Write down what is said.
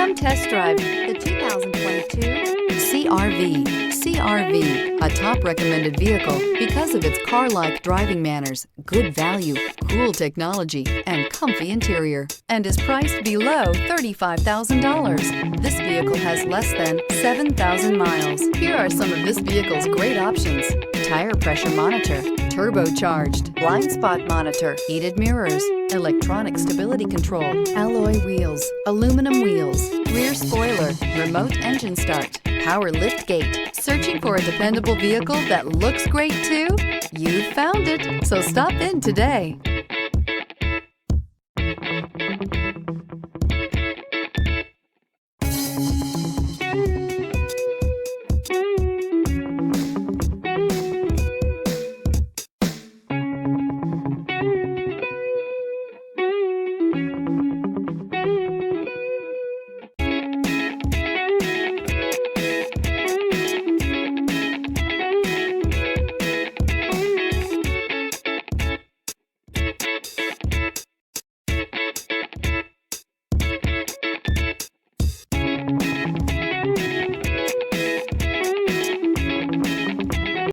Come test drive the 2022 CR-V. CR-V, a top recommended vehicle because of its car-like driving manners, good value, cool technology, and comfy interior, and is priced below $35,000. This vehicle has less than 7,000 miles. Here are some of this vehicle's great options: tire pressure monitor, turbocharged, blind spot monitor, heated mirrors, electronic stability control, alloy wheels, aluminum wheels, rear spoiler, remote engine start, power lift gate. Searching for a dependable vehicle that looks great too? You found it, so stop in today.